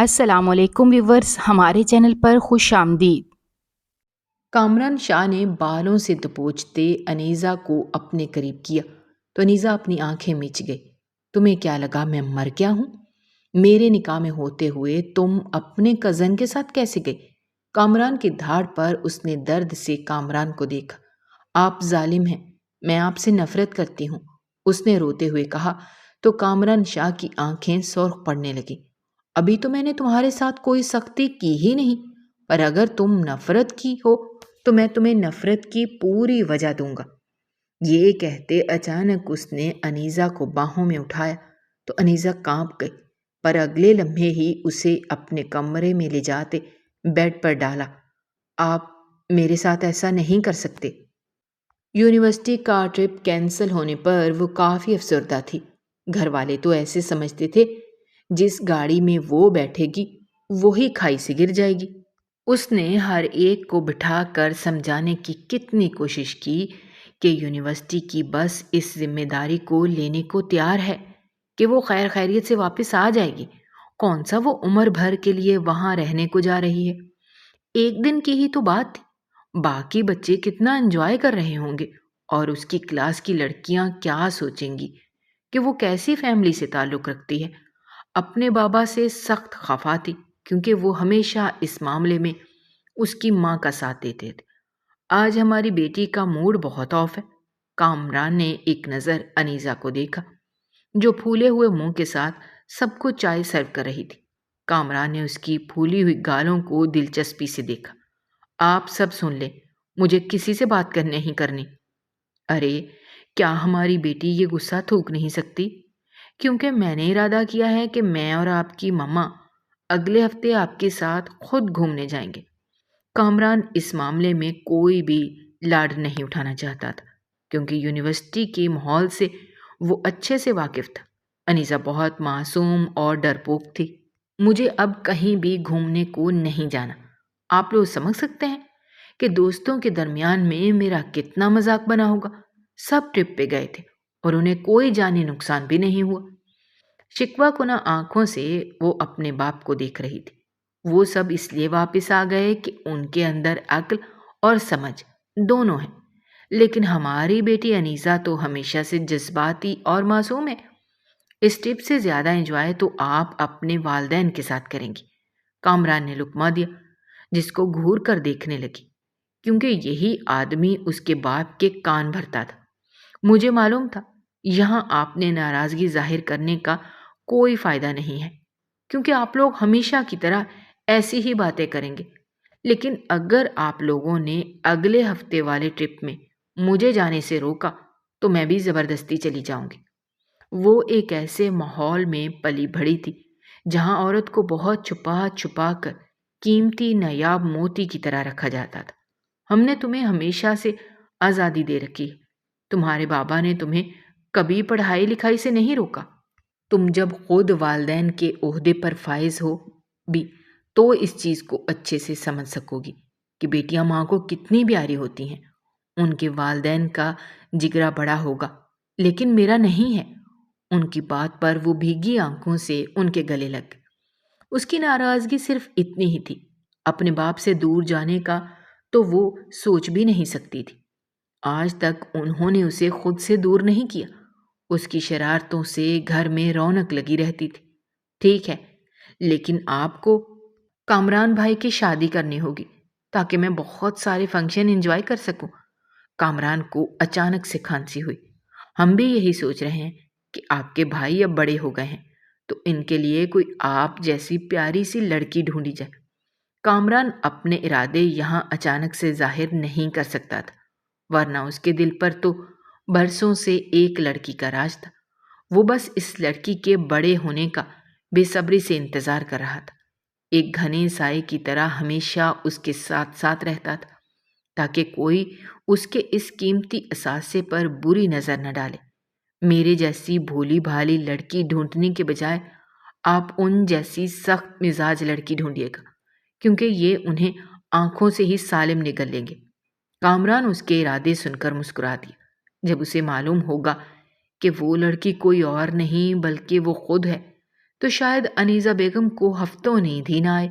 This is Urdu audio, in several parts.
السلام علیکم ویورز، ہمارے چینل پر خوش آمدید۔ کامران شاہ نے بالوں سے دبوچتے انیزا کو اپنے قریب کیا تو انیزا اپنی آنکھیں مچ گئی۔ تمہیں کیا لگا میں مر گیا ہوں؟ میرے نکاح میں ہوتے ہوئے تم اپنے کزن کے ساتھ کیسے گئی؟ کامران کی دھاڑ پر اس نے درد سے کامران کو دیکھا۔ آپ ظالم ہیں، میں آپ سے نفرت کرتی ہوں، اس نے روتے ہوئے کہا تو کامران شاہ کی آنکھیں سرخ پڑنے لگیں۔ ابھی تو میں نے تمہارے ساتھ کوئی سختی کی ہی نہیں، پر اگر تم نفرت کی ہو تو میں تمہیں نفرت کی پوری وجہ دوں گا۔ یہ کہتے اچانک اس نے انیزا کو باہوں میں اٹھایا تو انیزا کانپ گئی، پر اگلے لمحے ہی اسے اپنے کمرے میں لے جاتے بیڈ پر ڈالا۔ آپ میرے ساتھ ایسا نہیں کر سکتے۔ یونیورسٹی کا ٹرپ کینسل ہونے پر وہ کافی افسردہ تھی۔ گھر والے تو ایسے سمجھتے تھے جس گاڑی میں وہ بیٹھے گی وہی کھائی سے گر جائے گی۔ اس نے ہر ایک کو بٹھا کر سمجھانے کی کتنی کوشش کی کہ یونیورسٹی کی بس اس ذمہ داری کو لینے کو تیار ہے کہ وہ خیر خیریت سے واپس آ جائے گی۔ کون سا وہ عمر بھر کے لیے وہاں رہنے کو جا رہی ہے؟ ایک دن کی ہی تو بات تھی، باقی بچے کتنا انجوائے کر رہے ہوں گے، اور اس کی کلاس کی لڑکیاں کیا سوچیں گی کہ وہ کیسی فیملی سے تعلق رکھتی ہے۔ اپنے بابا سے سخت خفا تھی کیونکہ وہ ہمیشہ اس معاملے میں اس کی ماں کا ساتھ دیتے تھے۔ آج ہماری بیٹی کا موڈ بہت آف ہے۔ کامران نے ایک نظر انیزا کو دیکھا جو پھولے ہوئے منہ کے ساتھ سب کو چائے سرو کر رہی تھی۔ کامران نے اس کی پھولی ہوئی گالوں کو دلچسپی سے دیکھا۔ آپ سب سن لیں، مجھے کسی سے بات نہیں کرنی۔ ارے کیا ہماری بیٹی یہ غصہ تھوک نہیں سکتی؟ کیونکہ میں نے ارادہ کیا ہے کہ میں اور آپ کی ماما اگلے ہفتے آپ کے ساتھ خود گھومنے جائیں گے۔ کامران اس معاملے میں کوئی بھی لاڈ نہیں اٹھانا چاہتا تھا کیونکہ یونیورسٹی کے ماحول سے وہ اچھے سے واقف تھا۔ انیزا بہت معصوم اور ڈرپوک تھی۔ مجھے اب کہیں بھی گھومنے کو نہیں جانا۔ آپ لوگ سمجھ سکتے ہیں کہ دوستوں کے درمیان میں میرا کتنا مذاق بنا ہوگا۔ سب ٹرپ پہ گئے تھے اور انہیں کوئی جانی نقصان بھی نہیں ہوا۔ شکوہ کنہ آنکھوں سے وہ اپنے باپ کو دیکھ رہی تھی۔ وہ سب اس لیے واپس آ گئے کہ ان کے اندر عقل اور سمجھ دونوں ہیں، لیکن ہماری بیٹی انیزا تو ہمیشہ سے جذباتی اور معصوم ہے۔ اس ٹرپ سے زیادہ انجوائے تو آپ اپنے والدین کے ساتھ کریں گی۔ کامران نے لقمہ دیا جس کو گھور کر دیکھنے لگی کیونکہ یہی آدمی اس کے باپ کے کان بھرتا تھا۔ مجھے معلوم تھا یہاں آپ نے ناراضگی ظاہر کرنے کا کوئی فائدہ نہیں ہے کیونکہ آپ لوگ ہمیشہ کی طرح ایسی ہی باتیں کریں گے، لیکن اگر آپ لوگوں نے اگلے ہفتے والے ٹرپ میں مجھے جانے سے روکا تو میں بھی زبردستی چلی جاؤں گی۔ وہ ایک ایسے ماحول میں پلی بڑھی تھی جہاں عورت کو بہت چھپا چھپا کر قیمتی نایاب موتی کی طرح رکھا جاتا تھا۔ ہم نے تمہیں ہمیشہ سے آزادی دے رکھی ہے۔ تمہارے بابا نے تمہیں کبھی پڑھائی لکھائی سے نہیں روکا۔ تم جب خود والدین کے عہدے پر فائز ہو بھی تو اس چیز کو اچھے سے سمجھ سکو گی کہ بیٹیاں ماں کو کتنی پیاری ہوتی ہیں۔ ان کے والدین کا جگرا بڑا ہوگا لیکن میرا نہیں ہے۔ ان کی بات پر وہ بھیگی آنکھوں سے ان کے گلے لگ گئی۔ اس کی ناراضگی صرف اتنی ہی تھی، اپنے باپ سے دور جانے کا تو وہ سوچ بھی نہیں سکتی تھی۔ آج تک انہوں نے اسے خود سے دور نہیں کیا۔ اس کی شرارتوں سے گھر میں رونق لگی رہتی تھی۔ ٹھیک ہے، لیکن آپ کو کامران بھائی کی شادی کرنی ہوگی تاکہ میں بہت سارے فنکشن انجوائے کر سکوں۔ کامران کو اچانک سے کھانسی ہوئی۔ ہم بھی یہی سوچ رہے ہیں کہ آپ کے بھائی اب بڑے ہو گئے ہیں تو ان کے لیے کوئی آپ جیسی پیاری سی لڑکی ڈھونڈی جائے۔ کامران اپنے ارادے یہاں اچانک سے ظاہر نہیں کر سکتا تھا، ورنہ اس کے دل پر تو برسوں سے ایک لڑکی کا راج تھا۔ وہ بس اس لڑکی کے بڑے ہونے کا بے صبری سے انتظار کر رہا تھا۔ ایک گھنے سائے کی طرح ہمیشہ اس کے ساتھ ساتھ رہتا تھا تاکہ کوئی اس کے اس قیمتی اثاثے پر بری نظر نہ ڈالے۔ میرے جیسی بھولی بھالی لڑکی ڈھونڈنے کے بجائے آپ ان جیسی سخت مزاج لڑکی ڈھونڈیے گا کیونکہ یہ انہیں آنکھوں سے ہی سالم نگل لیں گے۔ کامران اس کے ارادے سن کر مسکرا دیا۔ جب اسے معلوم ہوگا کہ وہ لڑکی کوئی اور نہیں بلکہ وہ خود ہے تو شاید انیزہ بیگم کو ہفتوں نیند ہی نہ آئے۔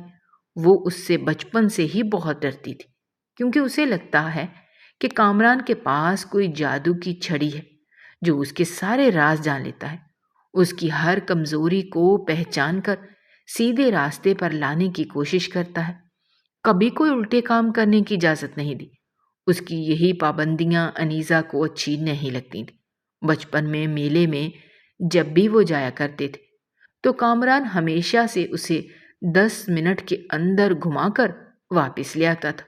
وہ اس سے بچپن سے ہی بہت ڈرتی تھی، کیونکہ اسے لگتا ہے کہ کامران کے پاس کوئی جادو کی چھڑی ہے جو اس کے سارے راز جان لیتا ہے، اس کی ہر کمزوری کو پہچان کر سیدھے راستے پر لانے کی کوشش کرتا ہے۔ کبھی کوئی الٹے کام کرنے کی اجازت نہیں دی۔ اس کی یہی پابندیاں انیزہ کو اچھی نہیں لگتی تھیں۔ بچپن میں میلے میں جب بھی وہ جایا کرتے تھے تو کامران ہمیشہ سے اسے 10 منٹ کے اندر گھما کر واپس لے آتا تھا۔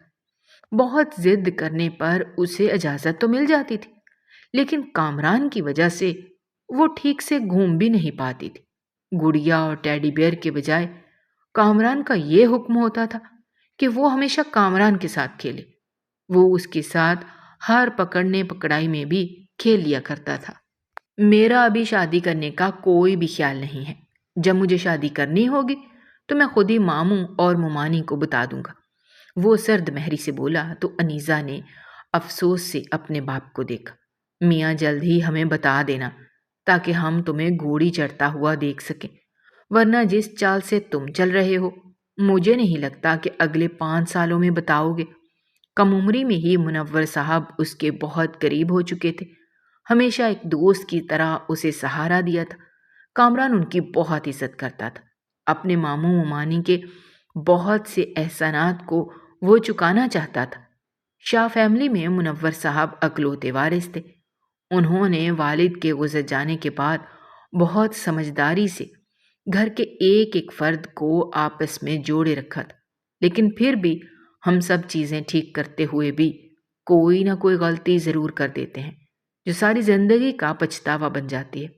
بہت ضد کرنے پر اسے اجازت تو مل جاتی تھی، لیکن کامران کی وجہ سے وہ ٹھیک سے گھوم بھی نہیں پاتی تھی۔ گڑیا اور ٹیڈی بیئر کے بجائے کامران کا یہ حکم ہوتا تھا کہ وہ ہمیشہ کامران کے ساتھ کھیلے۔ وہ اس کے ساتھ ہار پکڑنے پکڑائی میں بھی کھیل لیا کرتا تھا۔ میرا ابھی شادی کرنے کا کوئی بھی خیال نہیں ہے۔ جب مجھے شادی کرنی ہوگی تو میں خود ہی ماموں اور ممانی کو بتا دوں گا، وہ سرد مہری سے بولا۔ تو انیزہ نے افسوس سے اپنے باپ کو دیکھا۔ میاں جلد ہی ہمیں بتا دینا تاکہ ہم تمہیں گھوڑی چڑھتا ہوا دیکھ سکیں، ورنہ جس چال سے تم چل رہے ہو مجھے نہیں لگتا کہ اگلے 5 سالوں میں بتاؤ گے۔ کم عمری میں ہی منور صاحب اس کے بہت قریب ہو چکے تھے، ہمیشہ ایک دوست کی طرح اسے سہارا دیا تھا۔ کامران ان کی بہت عزت کرتا تھا۔ اپنے ماموں ممانی کے بہت سے احسانات کو وہ چکانا چاہتا تھا۔ شاہ فیملی میں منور صاحب اکلوتے وارث تھے۔ انہوں نے والد کے گزر جانے کے بعد بہت سمجھداری سے گھر کے ایک ایک فرد کو آپس میں جوڑے رکھا تھا، لیکن پھر بھی ہم سب چیزیں ٹھیک کرتے ہوئے بھی کوئی نہ کوئی غلطی ضرور کر دیتے ہیں جو ساری زندگی کا پچھتاوا بن جاتی ہے۔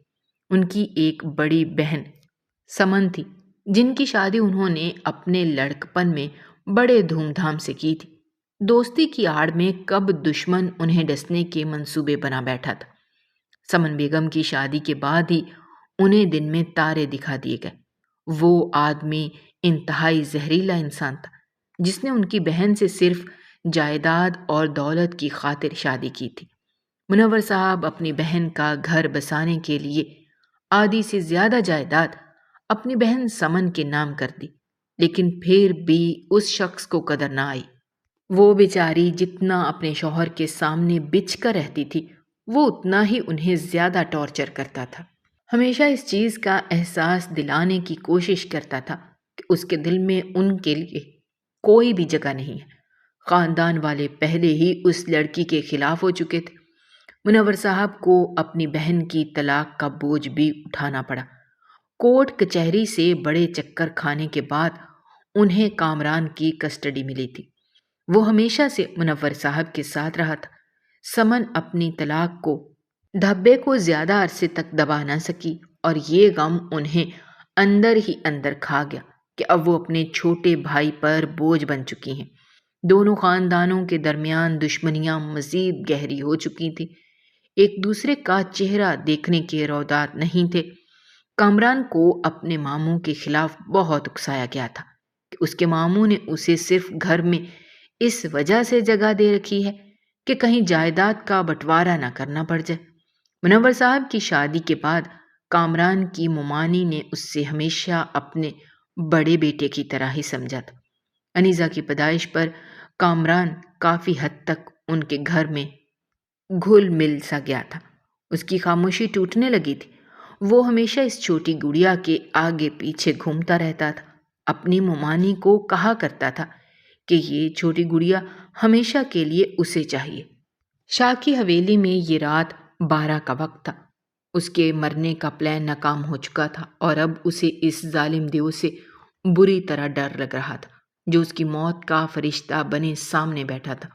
ان کی ایک بڑی بہن سمن تھی، جن کی شادی انہوں نے اپنے لڑکپن میں بڑے دھوم دھام سے کی تھی۔ دوستی کی آڑ میں کب دشمن انہیں ڈسنے کے منصوبے بنا بیٹھا تھا۔ سمن بیگم کی شادی کے بعد ہی انہیں دن میں تارے دکھا دیے گئے۔ وہ آدمی انتہائی زہریلا انسان تھا جس نے ان کی بہن سے صرف جائیداد اور دولت کی خاطر شادی کی تھی۔ منور صاحب اپنی بہن کا گھر بسانے کے لیے آدھی سے زیادہ جائیداد اپنی بہن سمن کے نام کر دی، لیکن پھر بھی اس شخص کو قدر نہ آئی۔ وہ بیچاری جتنا اپنے شوہر کے سامنے بچ کر رہتی تھی، وہ اتنا ہی انہیں زیادہ ٹارچر کرتا تھا۔ ہمیشہ اس چیز کا احساس دلانے کی کوشش کرتا تھا کہ اس کے دل میں ان کے لیے کوئی بھی جگہ نہیں ہے۔ خاندان والے پہلے ہی اس لڑکی کے خلاف ہو چکے تھے۔ منور صاحب کو اپنی بہن کی طلاق کا بوجھ بھی اٹھانا پڑا۔ کورٹ کچہری سے بڑے چکر کھانے کے بعد انہیں کامران کی کسٹڈی ملی تھی۔ وہ ہمیشہ سے منور صاحب کے ساتھ رہا تھا۔ سمن اپنی طلاق کو دھبے کو زیادہ عرصے تک دبا نہ سکی اور یہ غم انہیں اندر ہی اندر کھا گیا کہ اب وہ اپنے چھوٹے بھائی پر بوجھ بن چکی ہیں۔ دونوں خاندانوں کے درمیان دشمنیاں مزید گہری ہو چکی تھیں۔ ایک دوسرے کا چہرہ دیکھنے کے رودات نہیں تھے۔ کامران کو اپنے ماموں کے خلاف بہت اکسایا گیا تھا کہ اس کے ماموں نے اسے صرف گھر میں اس وجہ سے جگہ دے رکھی ہے کہ کہیں جائیداد کا بٹوارا نہ کرنا پڑ جائے۔ منور صاحب کی شادی کے بعد کامران کی ممانی نے اس سے ہمیشہ اپنے بڑے بیٹے کی طرح ہی سمجھا تھا۔ انیزہ کی پیدائش پر کامران کافی حد تک ان کے گھر میں گھل مل سا گیا تھا۔ اس کی خاموشی ٹوٹنے لگی تھی۔ وہ ہمیشہ اس چھوٹی گڑیا کے آگے پیچھے گھومتا رہتا تھا۔ اپنی ممانی کو کہا کرتا تھا کہ یہ چھوٹی گڑیا ہمیشہ کے لیے اسے چاہیے۔ شاہ کی حویلی میں یہ رات 12 کا وقت تھا۔ اس کے مرنے کا پلان ناکام ہو چکا تھا اور اب اسے اس ظالم دیو سے بری طرح ڈر لگ رہا تھا جو اس کی موت کا فرشتہ بنے سامنے بیٹھا تھا۔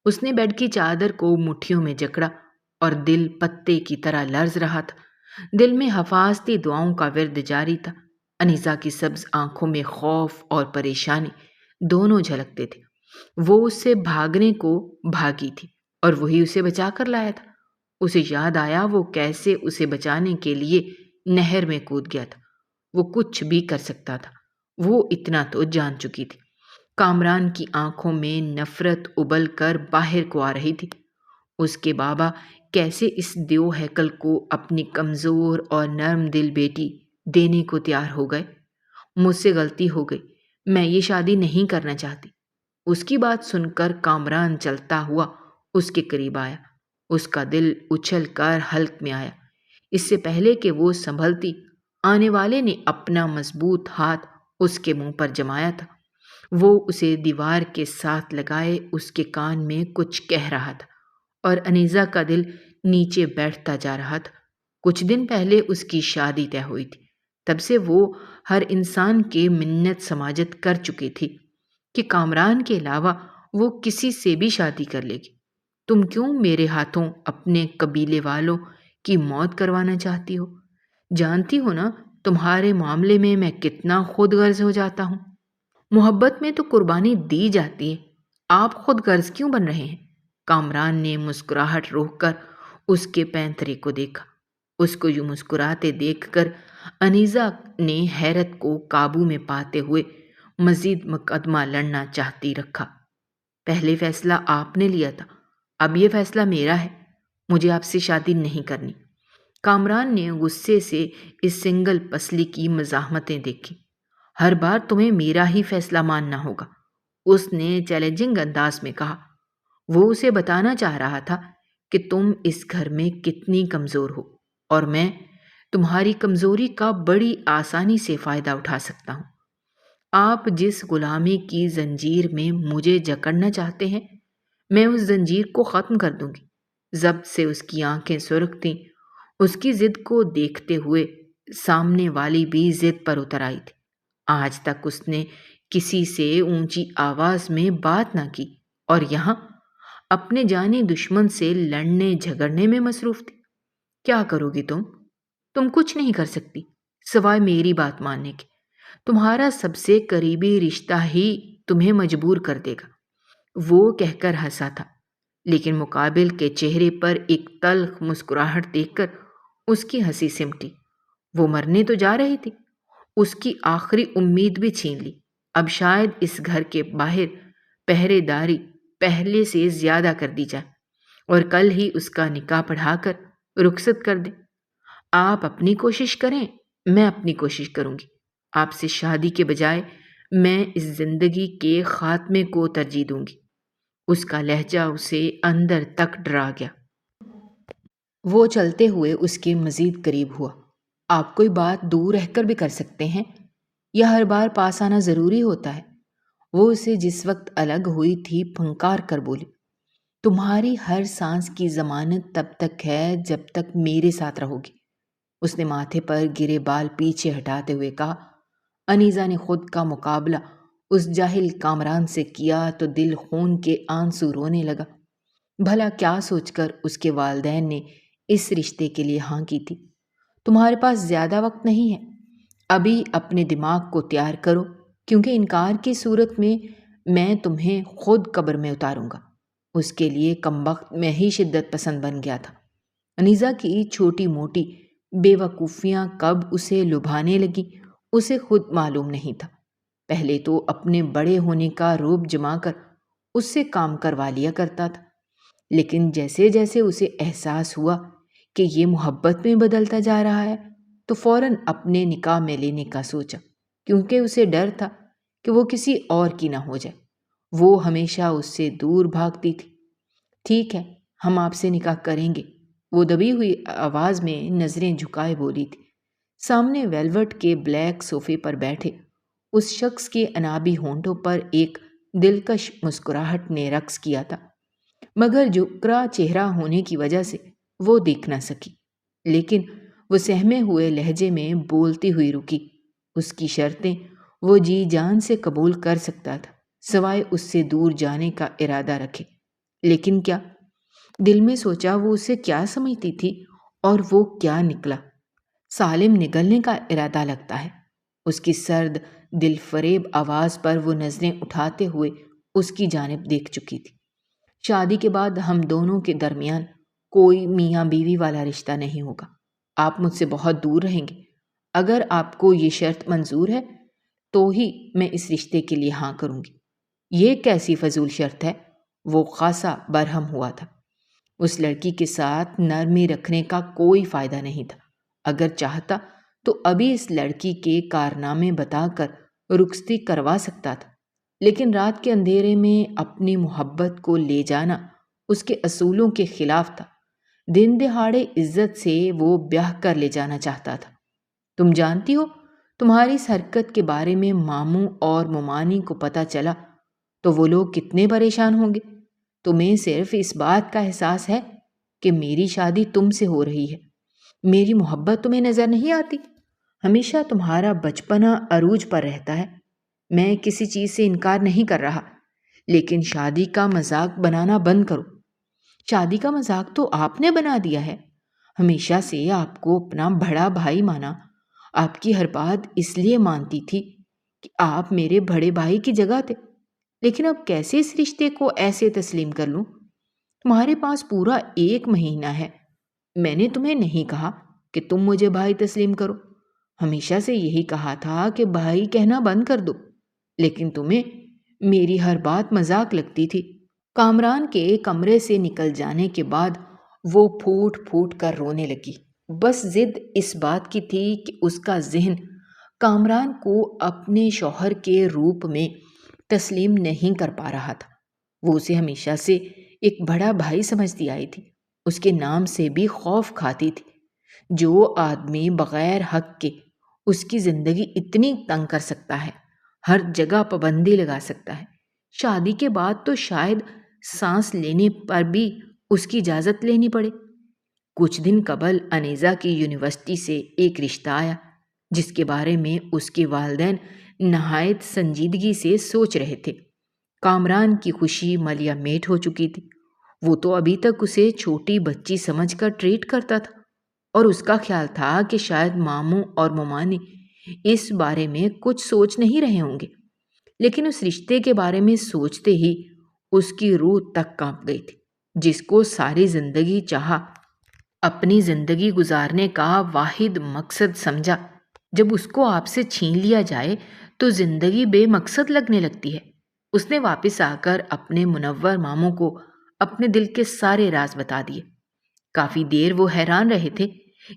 اس نے بیڈ کی چادر کو مٹھیوں میں جکڑا اور دل پتے کی طرح لرز رہا تھا۔ دل میں حفاظتی دعاؤں کا ورد جاری تھا۔ انیزہ کی سبز آنکھوں میں خوف اور پریشانی دونوں جھلکتے تھے۔ وہ اس سے بھاگنے کو بھاگی تھی اور وہی اسے بچا کر لایا تھا۔ اسے یاد آیا وہ کیسے اسے بچانے کے لیے نہر میں کود گیا تھا۔ وہ کچھ بھی کر سکتا تھا، وہ اتنا تو جان چکی تھی۔ کامران کی آنکھوں میں نفرت ابل کر باہر کو آ رہی تھی۔ اس کے بابا کیسے اس دیو ہیکل کو اپنی کمزور اور نرم دل بیٹی دینے کو تیار ہو گئے۔ مجھ سے غلطی ہو گئی، میں یہ شادی نہیں کرنا چاہتی۔ اس کی بات سن کر کامران چلتا ہوا اس کے قریب آیا۔ اس کا دل اچھل کر حلق میں آیا۔ اس سے پہلے کہ وہ سنبھلتی، آنے والے نے اپنا مضبوط ہاتھ اس کے منہ پر جمایا تھا۔ وہ اسے دیوار کے ساتھ لگائے اس کے کان میں کچھ کہہ رہا تھا اور انیزہ کا دل نیچے بیٹھتا جا رہا تھا۔ کچھ دن پہلے اس کی شادی طے ہوئی تھی۔ تب سے وہ ہر انسان کے منت سماجت کر چکی تھی کہ کامران کے علاوہ وہ کسی سے بھی شادی کر لے گی۔ تم کیوں میرے ہاتھوں اپنے قبیلے والوں کی موت کروانا چاہتی ہو؟ جانتی ہو نا تمہارے معاملے میں میں کتنا خود غرض ہو جاتا ہوں۔ محبت میں تو قربانی دی جاتی ہے، آپ خود غرض کیوں بن رہے ہیں؟ کامران نے مسکراہٹ روک کر اس کے پینترے کو دیکھا۔ اس کو یوں مسکراتے دیکھ کر انیزہ نے حیرت کو قابو میں پاتے ہوئے مزید مقدمہ لڑنا چاہتی رکھا۔ پہلے فیصلہ آپ نے لیا تھا، اب یہ فیصلہ میرا ہے، مجھے آپ سے شادی نہیں کرنی۔ کامران نے غصے سے اس سنگل پسلی کی مزاحمتیں دیکھی۔ ہر بار تمہیں میرا ہی فیصلہ ماننا ہوگا، اس نے چیلنجنگ انداز میں کہا۔ وہ اسے بتانا چاہ رہا تھا کہ تم اس گھر میں کتنی کمزور ہو اور میں تمہاری کمزوری کا بڑی آسانی سے فائدہ اٹھا سکتا ہوں۔ آپ جس غلامی کی زنجیر میں مجھے جکڑنا چاہتے ہیں، میں اس زنجیر کو ختم کر دوں گی۔ ضبط سے اس کی آنکھیں سرخ تھیں۔ اس کی ضد کو دیکھتے ہوئے سامنے والی بھی ضد پر اتر آئی تھی۔ آج تک اس نے کسی سے اونچی آواز میں بات نہ کی اور یہاں اپنے جانی دشمن سے لڑنے جھگڑنے میں مصروف تھی۔ کیا کرو گی تم؟ تم کچھ نہیں کر سکتی سوائے میری بات ماننے کے۔ تمہارا سب سے قریبی رشتہ ہی تمہیں مجبور کر دے گا۔ وہ کہہ کر ہنسا تھا، لیکن مقابل کے چہرے پر ایک تلخ مسکراہٹ دیکھ کر اس کی ہنسی سمٹی۔ وہ مرنے تو جا رہی تھی، اس کی آخری امید بھی چھین لی۔ اب شاید اس گھر کے باہر پہرے داری پہلے سے زیادہ کر دی جائے اور کل ہی اس کا نکاح پڑھا کر رخصت کر دیں۔ آپ اپنی کوشش کریں، میں اپنی کوشش کروں گی۔ آپ سے شادی کے بجائے میں اس زندگی کے خاتمے کو ترجیح دوں گی۔ اس کا لہجہ اسے اندر تک ڈرا گیا۔ وہ چلتے ہوئے اس کے مزید قریب ہوا۔ آپ کوئی بات دور رہ کر بھی کر سکتے ہیں یا ہر بار پاس آنا ضروری ہوتا ہے؟ وہ اسے جس وقت الگ ہوئی تھی پھنکار کر بولی۔ تمہاری ہر سانس کی ضمانت تب تک ہے جب تک میرے ساتھ رہو گی۔ اس نے ماتھے پر گرے بال پیچھے ہٹاتے ہوئے کہا۔ انیزہ نے خود کا مقابلہ اس جاہل کامران سے کیا تو دل خون کے آنسو رونے لگا۔ بھلا کیا سوچ کر اس کے والدین نے اس رشتے کے لیے ہاں کی تھی؟ تمہارے پاس زیادہ وقت نہیں ہے، ابھی اپنے دماغ کو تیار کرو، کیونکہ انکار کی صورت میں تمہیں خود قبر میں اتاروں گا۔ اس کے لیے کمبخت میں ہی شدت پسند بن گیا تھا۔ انیزہ کی چھوٹی موٹی بے وقوفیاں کب اسے لبھانے لگی اسے خود معلوم نہیں تھا۔ پہلے تو اپنے بڑے ہونے کا رعب جما کر اس سے کام کروا لیا کرتا تھا، لیکن جیسے جیسے اسے احساس ہوا کہ یہ محبت میں بدلتا جا رہا ہے تو فوراً اپنے نکاح میں لینے کا سوچا، کیونکہ اسے ڈر تھا کہ وہ کسی اور کی نہ ہو جائے۔ وہ ہمیشہ اس سے دور بھاگتی تھی۔ ٹھیک ہے، ہم آپ سے نکاح کریں گے، وہ دبی ہوئی آواز میں نظریں جھکائے بولی تھی۔ سامنے ویلوٹ کے بلیک صوفے پر بیٹھے اس شخص کے انابی ہونٹوں پر ایک دلکش مسکراہٹ نے رقص کیا تھا، مگر جھکرا چہرہ ہونے کی وجہ سے وہ دیکھ نہ سکی۔ لیکن وہ سہمے ہوئے لہجے میں بولتی ہوئی رکی۔ اس کی شرطیں وہ جی جان سے قبول کر سکتا تھا، سوائے اس سے دور جانے کا ارادہ رکھے۔ لیکن کیا؟ دل میں سوچا وہ اسے کیا سمجھتی تھی اور وہ کیا نکلا؟ سالم نگلنے کا ارادہ لگتا ہے۔ اس کی سرد دل فریب آواز پر وہ نظریں اٹھاتے ہوئے اس کی جانب دیکھ چکی تھی۔ شادی کے بعد ہم دونوں کے درمیان کوئی میاں بیوی والا رشتہ نہیں ہوگا۔ آپ مجھ سے بہت دور رہیں گے۔ اگر آپ کو یہ شرط منظور ہے تو ہی میں اس رشتے کے لیے ہاں کروں گی۔ یہ کیسی فضول شرط ہے؟ وہ خاصا برہم ہوا تھا۔ اس لڑکی کے ساتھ نرمی رکھنے کا کوئی فائدہ نہیں تھا۔ اگر چاہتا تو ابھی اس لڑکی کے کارنامے بتا کر رخصتی کروا سکتا تھا، لیکن رات کے اندھیرے میں اپنی محبت کو لے جانا اس کے اصولوں کے خلاف تھا۔ دن دہاڑے عزت سے وہ بیاہ کر لے جانا چاہتا تھا۔ تم جانتی ہو، تمہاری اس حرکت کے بارے میں ماموں اور ممانی کو پتہ چلا تو وہ لوگ کتنے پریشان ہوں گے۔ تمہیں صرف اس بات کا احساس ہے کہ میری شادی تم سے ہو رہی ہے، میری محبت تمہیں نظر نہیں آتی۔ ہمیشہ تمہارا بچپنا عروج پر رہتا ہے۔ میں کسی چیز سے انکار نہیں کر رہا، لیکن شادی کا مذاق بنانا بند کرو۔ شادی کا مذاق تو آپ نے بنا دیا ہے۔ ہمیشہ سے آپ کو اپنا بڑا بھائی مانا، آپ کی ہر بات اس لیے مانتی تھی کہ آپ میرے بڑے بھائی کی جگہ تھے، لیکن اب کیسے اس رشتے کو ایسے تسلیم کر لوں؟ تمہارے پاس پورا 1 مہینہ ہے۔ میں نے تمہیں نہیں کہا کہ تم مجھے بھائی تسلیم کرو، ہمیشہ سے یہی کہا تھا کہ بھائی کہنا بند کر دو، لیکن تمہیں میری ہر بات مذاق لگتی تھی۔ کامران کے کمرے سے نکل جانے کے بعد وہ پھوٹ پھوٹ کر رونے لگی۔ بس ضد اس بات کی تھی کہ اس کا ذہن کامران کو اپنے شوہر کے روپ میں تسلیم نہیں کر پا رہا تھا۔ وہ اسے ہمیشہ سے ایک بڑا بھائی سمجھتی آئی تھی، اس کے نام سے بھی خوف کھاتی تھی۔ جو آدمی بغیر حق کے اس کی زندگی اتنی تنگ کر سکتا ہے، ہر جگہ پابندی لگا سکتا ہے، شادی کے بعد تو شاید سانس لینے پر بھی اس کی اجازت لینی پڑے۔ کچھ دن قبل انیزا کی یونیورسٹی سے ایک رشتہ آیا جس کے بارے میں اس کے والدین نہایت سنجیدگی سے سوچ رہے تھے۔ کامران کی خوشی ملیا میٹ ہو چکی تھی۔ وہ تو ابھی تک اسے چھوٹی بچی سمجھ کر ٹریٹ کرتا تھا، اور اس کا خیال تھا کہ شاید ماموں اور ممانی اس بارے میں کچھ سوچ نہیں رہے ہوں گے، لیکن اس رشتے کے بارے میں سوچتے ہی اس کی روح تک کانپ گئی تھی، جس کو ساری زندگی چاہا، اپنی زندگی گزارنے کا واحد مقصد سمجھا۔ جب اس کو آپ سے چھین لیا جائے تو زندگی بے مقصد لگنے لگتی ہے۔ اس نے واپس آ کر اپنے منور ماموں کو اپنے دل کے سارے راز بتا دیے۔ کافی دیر وہ حیران رہے تھے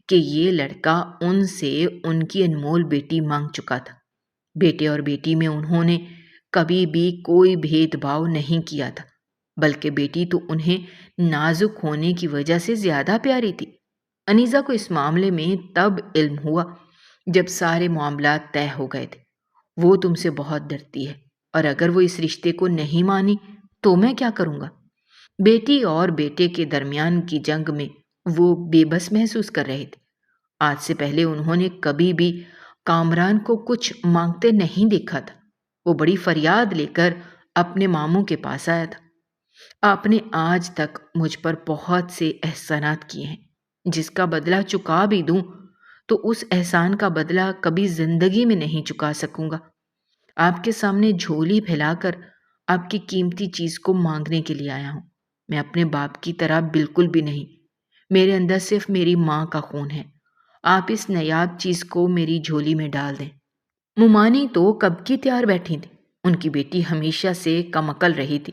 کہ یہ لڑکا ان سے ان کی انمول بیٹی مانگ چکا تھا۔ بیٹے اور بیٹی میں انہوں نے کبھی بھی کوئی بھید بھاؤ نہیں کیا تھا، بلکہ بیٹی تو انہیں نازک ہونے کی وجہ سے زیادہ پیاری تھی۔ انیزا کو اس معاملے میں تب علم ہوا جب سارے معاملات طے ہو گئے تھے۔ وہ تم سے بہت ڈرتی ہے، اور اگر وہ اس رشتے کو نہیں مانی تو میں کیا کروں گا؟ بیٹی اور بیٹے کے درمیان کی جنگ میں وہ بے بس محسوس کر رہے تھے۔ آج سے پہلے انہوں نے کبھی بھی کامران کو کچھ مانگتے نہیں دیکھا تھا۔ وہ بڑی فریاد لے کر اپنے ماموں کے پاس آیا تھا۔ آپ نے آج تک مجھ پر بہت سے احسانات کیے ہیں، جس کا بدلہ چکا بھی دوں تو اس احسان کا بدلہ کبھی زندگی میں نہیں چکا سکوں گا۔ آپ کے سامنے جھولی پھیلا کر آپ کی قیمتی چیز کو مانگنے کے لیے آیا ہوں۔ میں اپنے باپ کی طرح بالکل بھی نہیں، میرے اندر صرف میری ماں کا خون ہے۔ آپ اس نایاب چیز کو میری جھولی میں ڈال دیں۔ ممانی تو کب کی تیار بیٹھی تھی۔ ان کی بیٹی ہمیشہ سے کم عقل رہی تھی،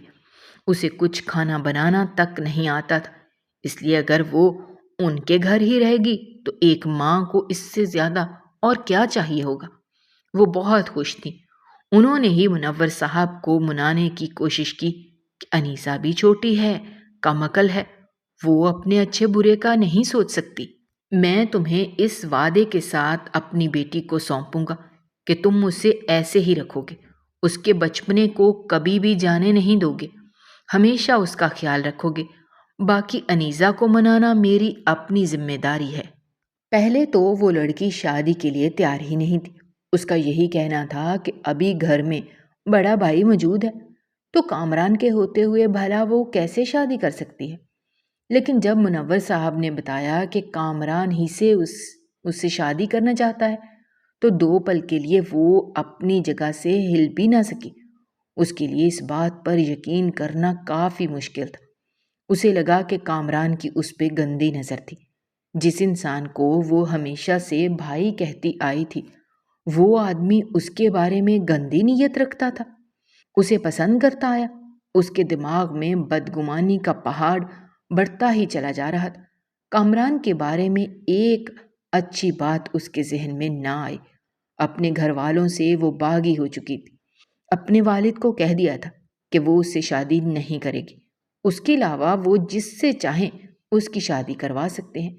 اسے کچھ کھانا بنانا تک نہیں آتا تھا، اس لیے اگر وہ ان کے گھر ہی رہے گی تو ایک ماں کو اس سے زیادہ اور کیا چاہیے ہوگا۔ وہ بہت خوش تھی۔ انہوں نے ہی منور صاحب کو منانے کی کوشش کی کہ انیسا بھی چھوٹی ہے، کم عقل ہے، وہ اپنے اچھے برے کا نہیں سوچ سکتی۔ میں تمہیں اس وعدے کے ساتھ اپنی بیٹی کو سونپوں گا کہ تم اسے ایسے ہی رکھو گے، اس کے بچپنے کو کبھی بھی جانے نہیں دو گے، ہمیشہ اس کا خیال رکھو گے۔ باقی انیزا کو منانا میری اپنی ذمہ داری ہے۔ پہلے تو وہ لڑکی شادی کے لیے تیار ہی نہیں تھی۔ اس کا یہی کہنا تھا کہ ابھی گھر میں بڑا بھائی موجود ہے، تو کامران کے ہوتے ہوئے بھلا وہ کیسے شادی کر سکتی ہے۔ لیکن جب منور صاحب نے بتایا کہ کامران ہی سے اس سے شادی کرنا چاہتا ہے تو 2 پل کے لیے وہ اپنی جگہ سے ہل بھی نہ سکی۔ اس کے لیے اس بات پر یقین کرنا کافی مشکل تھا۔ اسے لگا کہ کامران کی اس پہ گندی نظر تھی۔ جس انسان کو وہ ہمیشہ سے بھائی کہتی آئی تھی، وہ آدمی اس کے بارے میں گندی نیت رکھتا تھا، اسے پسند کرتا آیا۔ اس کے دماغ میں بدگمانی کا پہاڑ بڑھتا ہی چلا جا رہا تھا۔ کامران کے بارے میں ایک اچھی بات اس کے ذہن میں نہ آئی۔ اپنے گھر والوں سے وہ باغی ہو چکی تھی۔ اپنے والد کو کہہ دیا تھا کہ وہ اس سے شادی نہیں کرے گی۔ اس کے علاوہ وہ جس سے چاہیں اس کی شادی کروا سکتے ہیں۔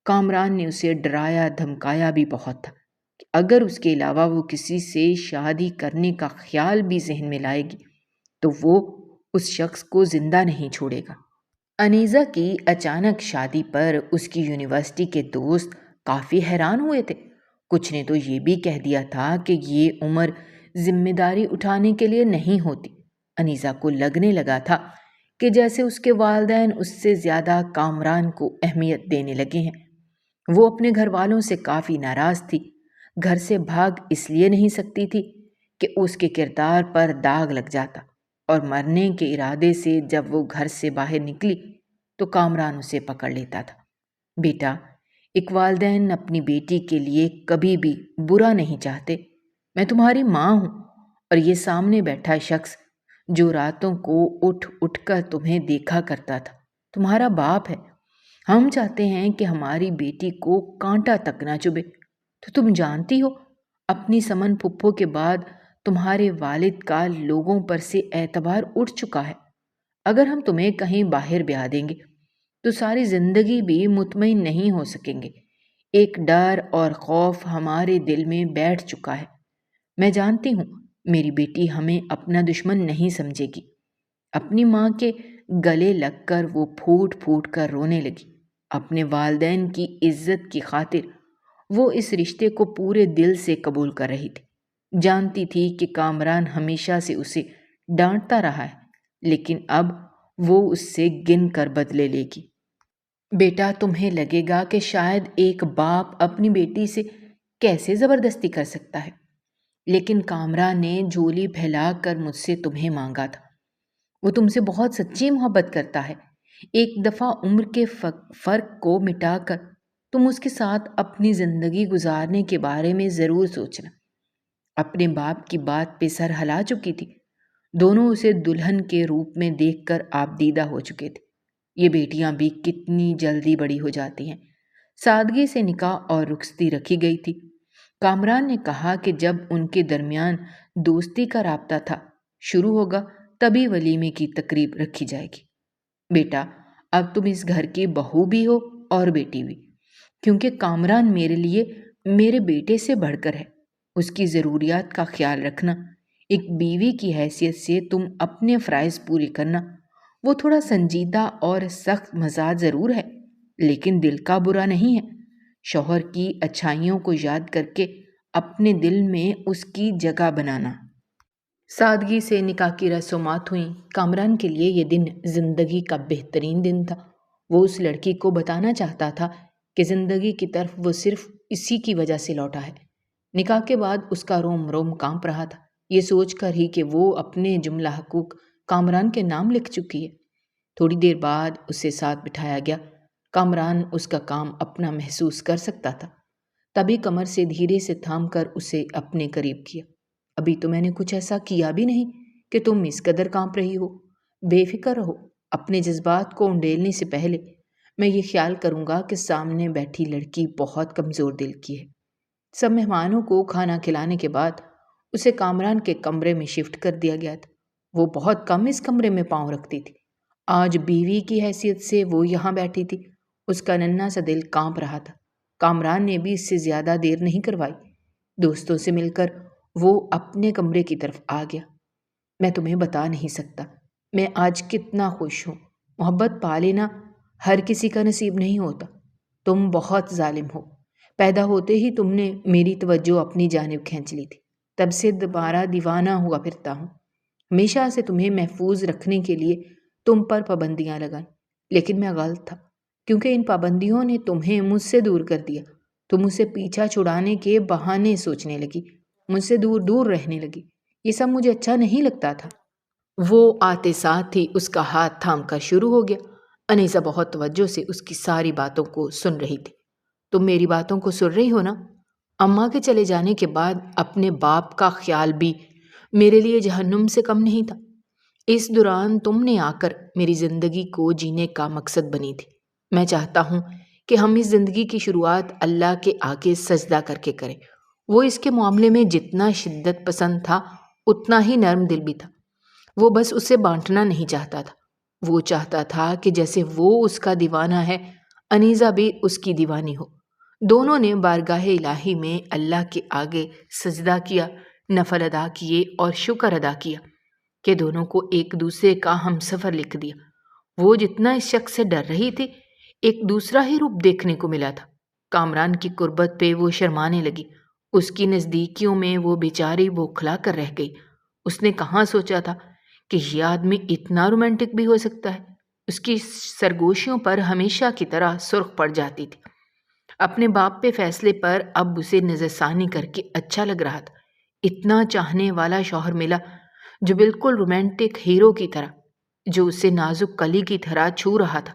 کامران نے اسے ڈرایا دھمکایا بھی بہت تھا کہ اگر اس کے علاوہ وہ کسی سے شادی کرنے کا خیال بھی ذہن میں لائے گی تو وہ اس شخص کو زندہ نہیں چھوڑے گا۔ انیزہ کی اچانک شادی پر اس کی یونیورسٹی کے دوست کافی حیران ہوئے تھے۔ کچھ نے تو یہ بھی کہہ دیا تھا کہ یہ عمر ذمہ داری اٹھانے کے لیے نہیں ہوتی۔ انیزہ کو لگنے لگا تھا کہ جیسے اس کے والدین اس سے زیادہ کامران کو اہمیت دینے لگے ہیں۔ وہ اپنے گھر والوں سے کافی ناراض تھی۔ گھر سے بھاگ اس لیے نہیں سکتی تھی کہ اس کے کردار پر داغ لگ جاتا، اور مرنے کے ارادے سے جب وہ گھر سے باہر نکلی تو کامران اسے پکڑ لیتا تھا۔ بیٹا، ایک والدین اپنی بیٹی کے لیے کبھی بھی برا نہیں چاہتے۔ میں تمہاری ماں ہوں، اور یہ سامنے بیٹھا شخص جو راتوں کو اٹھ اٹھ کر تمہیں دیکھا کرتا تھا تمہارا باپ ہے۔ ہم چاہتے ہیں کہ ہماری بیٹی کو کانٹا تک نہ چبھے۔ تو تم جانتی ہو اپنی سمن پھپھو کے بعد تمہارے والد کا لوگوں پر سے اعتبار اٹھ چکا ہے۔ اگر ہم تمہیں کہیں باہر بیاہ دیں گے تو ساری زندگی بھی مطمئن نہیں ہو سکیں گے۔ ایک ڈر اور خوف ہمارے دل میں بیٹھ چکا ہے۔ میں جانتی ہوں میری بیٹی ہمیں اپنا دشمن نہیں سمجھے گی۔ اپنی ماں کے گلے لگ کر وہ پھوٹ پھوٹ کر رونے لگی۔ اپنے والدین کی عزت کی خاطر وہ اس رشتے کو پورے دل سے قبول کر رہی تھی۔ جانتی تھی کہ کامران ہمیشہ سے اسے ڈانٹتا رہا ہے، لیکن اب وہ اس سے گن کر بدلے لے گی۔ بیٹا، تمہیں لگے گا کہ شاید ایک باپ اپنی بیٹی سے کیسے زبردستی کر سکتا ہے، لیکن کامران نے جھولی پھیلا کر مجھ سے تمہیں مانگا تھا۔ وہ تم سے بہت سچی محبت کرتا ہے۔ ایک دفعہ عمر کے فرق کو مٹا کر تم اس کے ساتھ اپنی زندگی گزارنے کے بارے میں ضرور سوچنا۔ اپنے باپ کی بات پہ سر ہلا چکی تھی۔ دونوں اسے دلہن کے روپ میں دیکھ کر آبدیدہ ہو چکے تھے۔ یہ بیٹیاں بھی کتنی جلدی بڑی ہو جاتی ہیں۔ سادگی سے نکاح اور رخصتی رکھی گئی تھی۔ کامران نے کہا کہ جب ان کے درمیان دوستی کا رابطہ تھا شروع ہوگا تبھی ولیمے کی تقریب رکھی جائے گی۔ بیٹا، اب تم اس گھر کی بہو بھی ہو اور بیٹی بھی، کیونکہ کامران میرے لیے میرے بیٹے سے بڑھ کر ہے۔ اس کی ضروریات کا خیال رکھنا، ایک بیوی کی حیثیت سے تم اپنے فرائض پورے کرنا۔ وہ تھوڑا سنجیدہ اور سخت مزاج ضرور ہے، لیکن دل کا برا نہیں ہے۔ شوہر کی اچھائیوں کو یاد کر کے اپنے دل میں اس کی جگہ بنانا۔ سادگی سے نکاح کی رسومات ہوئیں۔ کامران کے لیے یہ دن زندگی کا بہترین دن تھا۔ وہ اس لڑکی کو بتانا چاہتا تھا کہ زندگی کی طرف وہ صرف اسی کی وجہ سے لوٹا ہے۔ نکاح کے بعد اس کا روم روم کانپ رہا تھا، یہ سوچ کر ہی کہ وہ اپنے جملہ حقوق کامران کے نام لکھ چکی ہے۔ تھوڑی دیر بعد اسے ساتھ بٹھایا گیا۔ کامران اس کا کام اپنا محسوس کر سکتا تھا، تبھی کمر سے دھیرے سے تھام کر اسے اپنے قریب کیا۔ ابھی تو میں نے کچھ ایسا کیا بھی نہیں کہ تم اس قدر کانپ رہی ہو۔ بے فکر رہو۔ اپنے جذبات کو انڈیلنے سے پہلے میں یہ خیال کروں گا کہ سامنے بیٹھی لڑکی بہت کمزور دل کی ہے۔ سب مہمانوں کو کھانا کھلانے کے بعد اسے کامران کے کمرے میں شفٹ کر دیا گیا تھا۔ وہ بہت کم اس کمرے میں پاؤں رکھتی تھی۔ آج بیوی کی حیثیت سے وہ یہاں بیٹھی تھی۔ اس کا ننھا سا دل کانپ رہا تھا۔ کامران نے بھی اس سے زیادہ دیر نہیں کروائی۔ دوستوں سے مل کر وہ اپنے کمرے کی طرف آ گیا۔ میں تمہیں بتا نہیں سکتا میں آج کتنا خوش ہوں۔ محبت پا لینا ہر کسی کا نصیب نہیں ہوتا۔ تم بہت ظالم ہو۔ پیدا ہوتے ہی تم نے میری توجہ اپنی جانب کھینچ لی تھی۔ تب سے دوبارہ دیوانہ ہوا پھرتا ہوں۔ ہمیشہ سے تمہیں محفوظ رکھنے کے لیے تم پر پابندیاں لگائیں، لیکن میں غلط تھا، کیونکہ ان پابندیوں نے تمہیں مجھ سے دور کر دیا۔ تم اسے پیچھا چھڑانے کے بہانے سوچنے لگی، مجھ سے دور دور رہنے لگی۔ یہ سب مجھے اچھا نہیں لگتا تھا۔ وہ آتے ساتھ ہی اس کا ہاتھ تھام کر شروع ہو گیا۔ انیسہ بہت توجہ سے اس کی ساری باتوں کو سن رہی تھی۔ تم میری باتوں کو سن رہی ہو نا؟ اماں کے چلے جانے کے بعد اپنے باپ کا خیال بھی میرے لیے جہنم سے کم نہیں تھا۔ اس دوران تم نے آ کر میری زندگی کو جینے کا مقصد بنی تھی۔ میں چاہتا ہوں کہ ہم اس زندگی کی شروعات اللہ کے آگے سجدہ کر کے کریں۔ وہ اس کے معاملے میں جتنا شدت پسند تھا اتنا ہی نرم دل بھی تھا۔ وہ بس اسے بانٹنا نہیں چاہتا تھا۔ وہ چاہتا تھا کہ جیسے وہ اس کا دیوانہ ہے، انیزہ بھی اس کی دیوانی ہو۔ دونوں نے بارگاہ الہی میں اللہ کے آگے سجدہ کیا، نفل ادا کیے اور شکر ادا کیا کہ دونوں کو ایک دوسرے کا ہم سفر لکھ دیا۔ وہ جتنا اس شخص سے ڈر رہی تھی، ایک دوسرا ہی روپ دیکھنے کو ملا تھا۔ کامران کی قربت پہ وہ شرمانے لگی۔ اس کی نزدیکیوں میں وہ بیچاری بوکھلا کر رہ گئی۔ اس نے کہاں سوچا تھا کہ یہ آدمی اتنا رومانٹک بھی ہو سکتا ہے۔ اس کی سرگوشیوں پر ہمیشہ کی طرح سرخ پڑ جاتی تھی۔ اپنے باپ پہ فیصلے پر اب اسے نظر ثانی کر کے اچھا لگ رہا تھا۔ اتنا چاہنے والا شوہر ملا جو بالکل رومانٹک ہیرو کی طرح، جو اسے نازک کلی کی طرح چھو رہا تھا۔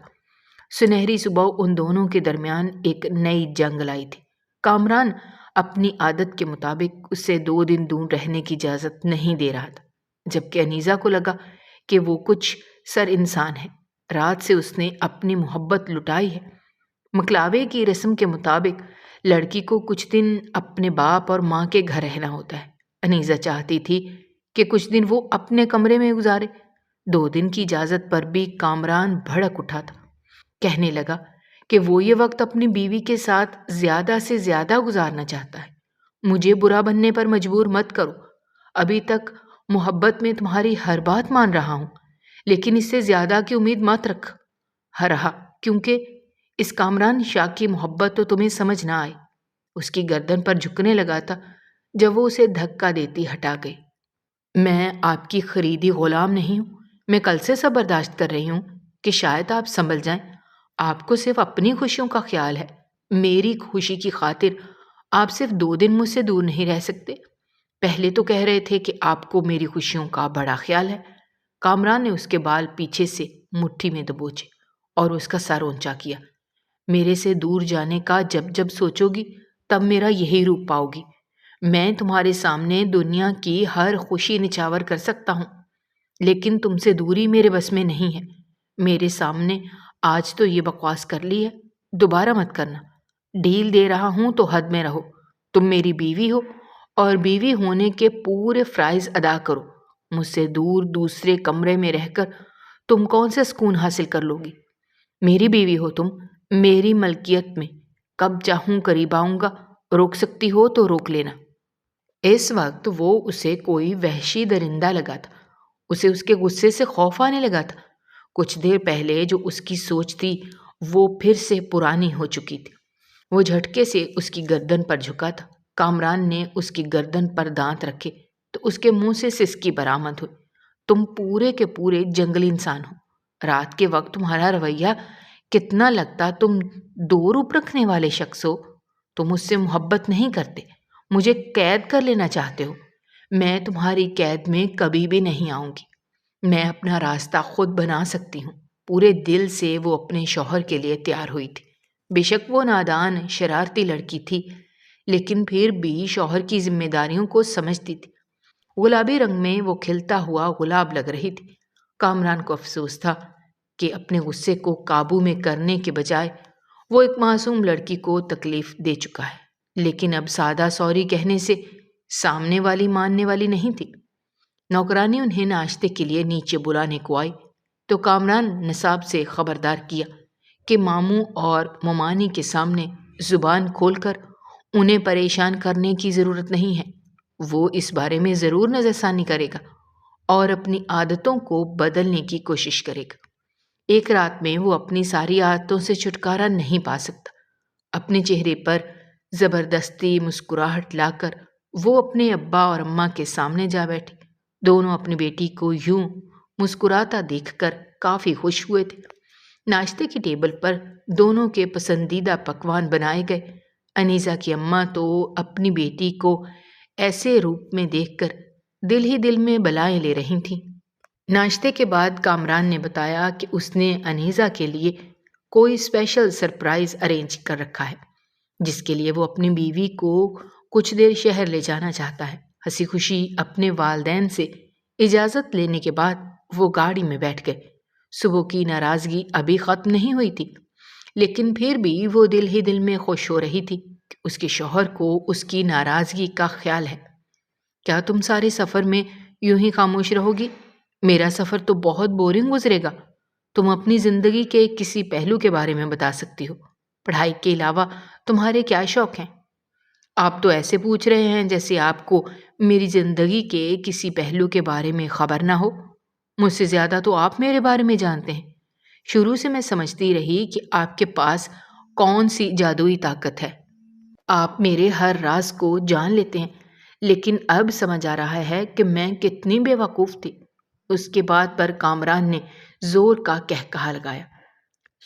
سنہری صبح ان دونوں کے درمیان ایک نئی جنگ لائی تھی۔ کامران اپنی عادت کے مطابق اسے 2 دن دور رہنے کی اجازت نہیں دے رہا تھا، جبکہ انیزہ کو لگا کہ وہ کچھ سر انسان ہے۔ رات سے اس نے اپنی محبت لٹائی ہے۔ مکلاوے کی رسم کے مطابق لڑکی کو کچھ دن اپنے باپ اور ماں کے گھر رہنا ہوتا ہے۔ انیزہ چاہتی تھی کہ کچھ دن وہ اپنے کمرے میں گزارے۔ 2 دن کی اجازت پر بھی کامران بھڑک اٹھا تھا۔ کہنے لگا کہ وہ یہ وقت اپنی بیوی کے ساتھ زیادہ سے زیادہ گزارنا چاہتا ہے۔ مجھے برا بننے پر مجبور مت کرو۔ ابھی تک محبت میں تمہاری ہر بات مان رہا ہوں، لیکن اس سے زیادہ کی امید مت رکھ رہا، کیونکہ اس کامران شاہ کی محبت تو تمہیں سمجھ نہ آئے۔ اس کی گردن پر جھکنے لگا تھا جب وہ اسے دھکا دیتی ہٹا گئی۔ میں آپ کی خریدی غلام نہیں ہوں۔ میں کل سے سب برداشت کر رہی ہوں کہ شاید آپ سنبھل جائیں۔ آپ کو صرف اپنی خوشیوں کا خیال ہے۔ میری خوشی کی خاطر آپ صرف 2 دن مجھ سے دور نہیں رہ سکتے۔ پہلے تو کہہ رہے تھے کہ آپ کو میری خوشیوں کا بڑا خیال ہے۔ کامران نے اس کے بال پیچھے سے مٹھی میں دبوچے اور اس کا سر اونچا کیا۔ میرے سے دور جانے کا جب جب سوچو گی تب میرا یہی روپ پاؤ گی۔ میں تمہارے سامنے دنیا کی ہر خوشی نچھاور کر سکتا ہوں، لیکن تم سے دوری میرے بس میں نہیں ہے۔ میرے سامنے آج تو یہ بکواس کر لی ہے، دوبارہ مت کرنا۔ ڈھیل دے رہا ہوں تو حد میں رہو۔ تم میری بیوی ہو اور بیوی ہونے کے پورے فرائض ادا کرو۔ مجھ سے دور دوسرے کمرے میں رہ کر تم کون سے سکون حاصل کر لو گی؟ میری بیوی ہو تم، میری ملکیت میں، کب چاہوں قریب آؤں گا، روک سکتی ہو تو روک لینا۔ اس وقت وہ اسے کوئی وحشی درندہ لگا تھا۔ اسے اس کے غصے سے خوف آنے لگا تھا۔ کچھ دیر پہلے جو اس کی سوچ تھی وہ پھر سے پرانی ہو چکی تھی۔ وہ جھٹکے سے اس کی گردن پر جھکا تھا۔ کامران نے اس کی گردن پر دانت رکھے تو اس کے منہ سے سسکی برآمد ہوئی۔ تم پورے کے پورے جنگلی انسان ہو۔ رات کے وقت تمہارا رویہ کتنا لگتا تم 2 روپ رکھنے والے شخص ہو۔ تم مجھ سے محبت نہیں کرتے، مجھے قید کر لینا چاہتے ہو۔ میں تمہاری قید میں کبھی بھی نہیں آؤں گی۔ میں اپنا راستہ خود بنا سکتی ہوں۔ پورے دل سے وہ اپنے شوہر کے لیے تیار ہوئی تھی۔ بے شک وہ نادان شرارتی لڑکی تھی، لیکن پھر بھی شوہر کی ذمہ داریوں کو سمجھتی تھی۔ گلابی رنگ میں وہ کھلتا ہوا گلاب لگ رہی تھی۔ کامران کو افسوس تھا کہ اپنے غصے کو قابو میں کرنے کے بجائے وہ ایک معصوم لڑکی کو تکلیف دے چکا ہے، لیکن اب سادہ سوری کہنے سے سامنے والی ماننے والی نہیں تھی۔ نوکرانی انہیں ناشتے کے لیے نیچے بلانے کو آئی تو کامران نصاب سے خبردار کیا کہ ماموں اور ممانی کے سامنے زبان کھول کر انہیں پریشان کرنے کی ضرورت نہیں ہے۔ وہ اس بارے میں ضرور نظر ثانی کرے گا اور اپنی عادتوں کو بدلنے کی کوشش کرے گا۔ ایک رات میں وہ اپنی ساری عادتوں سے چھٹکارا نہیں پا سکتا۔ اپنے چہرے پر زبردستی مسکراہٹ لا کر وہ اپنے ابا اور اماں کے سامنے جا بیٹھی۔ دونوں اپنی بیٹی کو یوں مسکراتا دیکھ کر کافی خوش ہوئے تھے۔ ناشتے کی ٹیبل پر دونوں کے پسندیدہ پکوان بنائے گئے۔ انیزہ کی اماں تو اپنی بیٹی کو ایسے روپ میں دیکھ کر دل ہی دل میں بلائیں لے رہی تھیں۔ ناشتے کے بعد کامران نے بتایا کہ اس نے انیزہ کے لیے کوئی اسپیشل سرپرائز ارینج کر رکھا ہے، جس کے لیے وہ اپنی بیوی کو کچھ دیر شہر لے جانا چاہتا ہے۔ ہنسی خوشی اپنے والدین سے اجازت لینے کے بعد وہ گاڑی میں بیٹھ گئے۔ صبح کی ناراضگی ابھی ختم نہیں ہوئی تھی۔ لیکن پھر بھی وہ دل ہی دل میں خوش ہو رہی تھی کہ اس کے شوہر کو اس کی ناراضگی کا خیال ہے۔ کیا تم سارے سفر میں یوں ہی خاموش رہو گی؟ میرا سفر تو بہت بورنگ گزرے گا۔ تم اپنی زندگی کے کسی پہلو کے بارے میں بتا سکتی ہو۔ پڑھائی کے علاوہ تمہارے کیا شوق ہیں؟ آپ تو ایسے پوچھ رہے ہیں جیسے آپ کو میری زندگی کے کسی پہلو کے بارے میں خبر نہ ہو۔ مجھ سے زیادہ تو آپ میرے بارے میں جانتے ہیں۔ شروع سے میں سمجھتی رہی کہ آپ کے پاس کون سی جادوئی طاقت ہے۔ آپ میرے ہر راز کو جان لیتے ہیں، لیکن اب سمجھ آ رہا ہے کہ میں کتنی بے وقوف تھی۔ اس کے بعد پر کامران نے زور کا کہا لگایا۔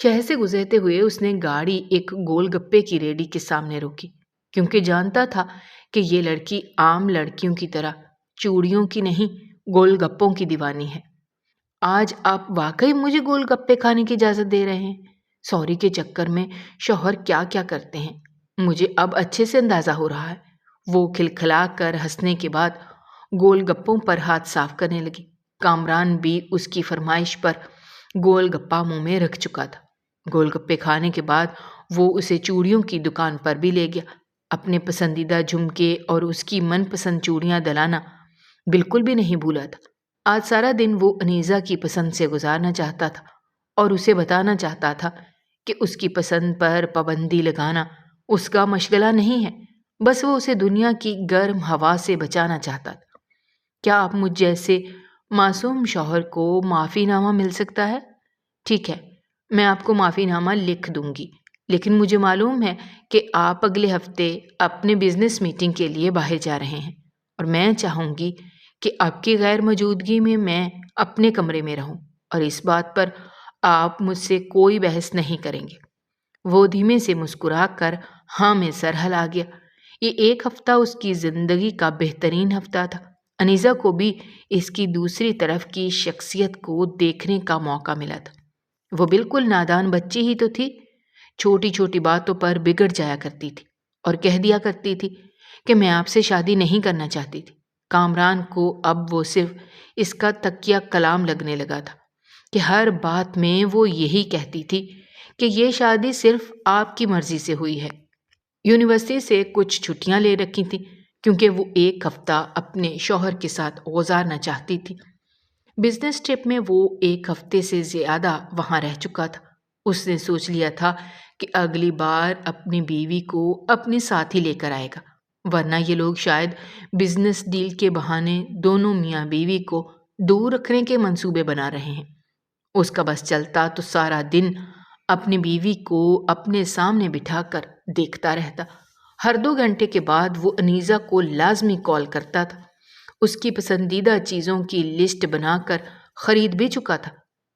شہر سے گزرتے ہوئے اس نے گاڑی ایک گول گپے کی ریڈی کے سامنے روکی، کیونکہ جانتا تھا کہ یہ لڑکی عام لڑکیوں کی طرح چوڑیوں کی نہیں، گول گپوں کی دیوانی ہے۔ آج آپ واقعی مجھے گول گپے کھانے کی اجازت دے رہے ہیں؟ سوری کے چکر میں شوہر کیا کیا کرتے ہیں، مجھے اب اچھے سے اندازہ ہو رہا ہے۔ وہ کھلکھلا کر ہنسنے کے بعد گول گپوں پر ہاتھ صاف کرنے لگی۔ کامران بھی اس کی فرمائش پر گول گپا منہ میں رکھ چکا تھا۔ گول گپے کھانے کے بعد وہ اسے چوڑیوں کی دکان پر بھی لے گیا۔ اپنے پسندیدہ جھمکے اور اس کی من پسند چوڑیاں دلانا بالکل بھی نہیں بھولا تھا۔ آج سارا دن وہ انیزا کی پسند سے گزارنا چاہتا تھا اور اسے بتانا چاہتا تھا کہ اس کی پسند پر پابندی لگانا اس کا مشغلہ نہیں ہے، بس وہ اسے دنیا کی گرم ہوا سے بچانا چاہتا تھا۔ کیا آپ مجھ جیسے معصوم شوہر کو معافی نامہ مل سکتا ہے؟ ٹھیک ہے، میں آپ کو معافی نامہ لکھ دوں گی، لیکن مجھے معلوم ہے کہ آپ اگلے ہفتے اپنے بزنس میٹنگ کے لیے باہر جا رہے ہیں، اور میں چاہوں گی کہ آپ کی غیر موجودگی میں اپنے کمرے میں رہوں، اور اس بات پر آپ مجھ سے کوئی بحث نہیں کریں گے۔ وہ دھیمے سے مسکرا کر ہاں میں سر ہلا گیا۔ یہ ایک ہفتہ اس کی زندگی کا بہترین ہفتہ تھا۔ انیزا کو بھی اس کی دوسری طرف کی شخصیت کو دیکھنے کا موقع ملا تھا۔ وہ بالکل نادان بچی ہی تو تھی، چھوٹی چھوٹی باتوں پر بگڑ جایا کرتی تھی اور کہہ دیا کرتی تھی کہ میں آپ سے شادی نہیں کرنا چاہتی تھی۔ کامران کو اب وہ صرف اس کا تکیہ کلام لگنے لگا تھا کہ ہر بات میں وہ یہی کہتی تھی کہ یہ شادی صرف آپ کی مرضی سے ہوئی ہے۔ یونیورسٹی سے کچھ چھٹیاں لے رکھی تھیں کیونکہ وہ ایک ہفتہ اپنے شوہر کے ساتھ گزارنا چاہتی تھی۔ بزنس ٹرپ میں وہ ایک ہفتے سے زیادہ وہاں رہ چکا تھا۔ اس نے سوچ لیا تھا کہ اگلی بار اپنی بیوی کو اپنے ساتھ ہی لے کر آئے گا، ورنہ یہ لوگ شاید بزنس ڈیل کے بہانے دونوں میاں بیوی کو دور رکھنے کے منصوبے بنا رہے ہیں۔ اس کا بس چلتا تو سارا دن اپنی بیوی کو اپنے سامنے بٹھا کر دیکھتا رہتا۔ ہر 2 گھنٹے کے بعد وہ انیزا کو لازمی کال کرتا تھا۔ اس کی پسندیدہ چیزوں کی لسٹ بنا کر خرید بھی چکا تھا۔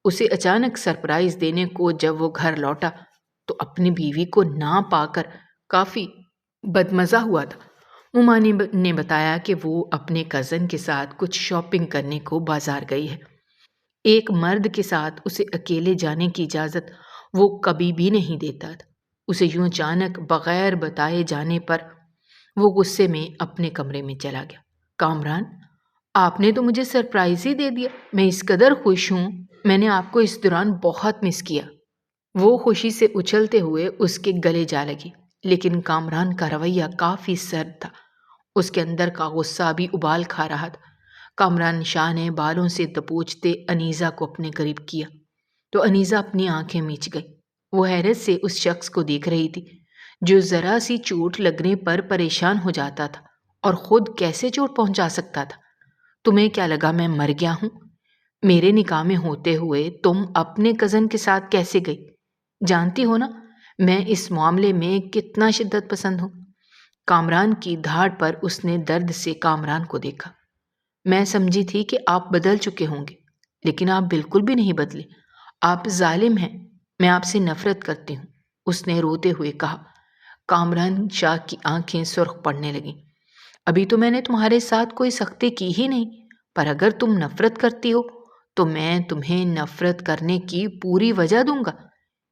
اسے اچانک سرپرائز دینے کو جب وہ گھر لوٹا تو اپنی بیوی کو نہ پا کر کافی بدمزہ ہوا تھا۔ مما نے بتایا کہ وہ اپنے کزن کے ساتھ کچھ شاپنگ کرنے کو بازار گئی ہے۔ ایک مرد کے ساتھ اسے اکیلے جانے کی اجازت وہ کبھی بھی نہیں دیتا تھا۔ اسے یوں اچانک بغیر بتائے جانے پر وہ غصے میں اپنے کمرے میں چلا گیا۔ کامران، آپ نے تو مجھے سرپرائز ہی دے دیا، میں اس قدر خوش ہوں، میں نے آپ کو اس دوران بہت مس کیا۔ وہ خوشی سے اچھلتے ہوئے اس کے گلے جا لگی، لیکن کامران کا رویہ کافی سرد تھا۔ اس کے اندر کا غصہ بھی ابال کھا رہا تھا۔ کامران شاہ نے بالوں سے دبوچتے انیزا کو اپنے قریب کیا تو انیزا اپنی آنکھیں میچ گئی۔ وہ حیرت سے اس شخص کو دیکھ رہی تھی جو ذرا سی چوٹ لگنے پر پریشان ہو جاتا تھا اور خود کیسے چوٹ پہنچا سکتا تھا۔ تمہیں کیا لگا میں مر گیا ہوں؟ میرے نکاح میں ہوتے ہوئے تم اپنے کزن کے ساتھ کیسے گئی؟ جانتی ہو نا میں اس معاملے میں کتنا شدت پسند ہوں۔ کامران کی دھاڑ پر اس نے درد سے کامران کو دیکھا۔ میں سمجھی تھی کہ آپ بدل چکے ہوں گے، لیکن آپ بالکل بھی نہیں بدلے۔ آپ ظالم ہیں، میں آپ سے نفرت کرتی ہوں، اس نے روتے ہوئے کہا۔ کامران شاہ کی آنکھیں سرخ پڑنے لگیں۔ ابھی تو میں نے تمہارے ساتھ کوئی سختی کی ہی نہیں، پر اگر تم نفرت کرتی ہو تو میں تمہیں نفرت کرنے کی پوری وجہ دوں گا۔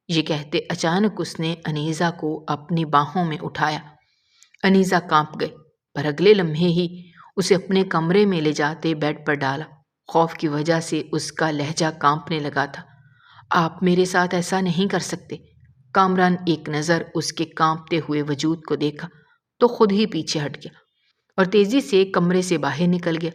یہ کہتے اچانک اس نے انیزا کو اپنی باہوں میں اٹھایا۔ انیزا کانپ گئی، پر اگلے لمحے ہی اسے اپنے کمرے میں لے جاتے بیڈ پر ڈالا۔ خوف کی وجہ سے اس کا لہجہ کانپنے لگا تھا۔ آپ میرے ساتھ ایسا نہیں کر سکتے۔ کامران ایک نظر اس کے کانپتے ہوئے وجود کو دیکھا تو خود ہی پیچھے ہٹ گیا اور تیزی سے کمرے سے باہر نکل گیا۔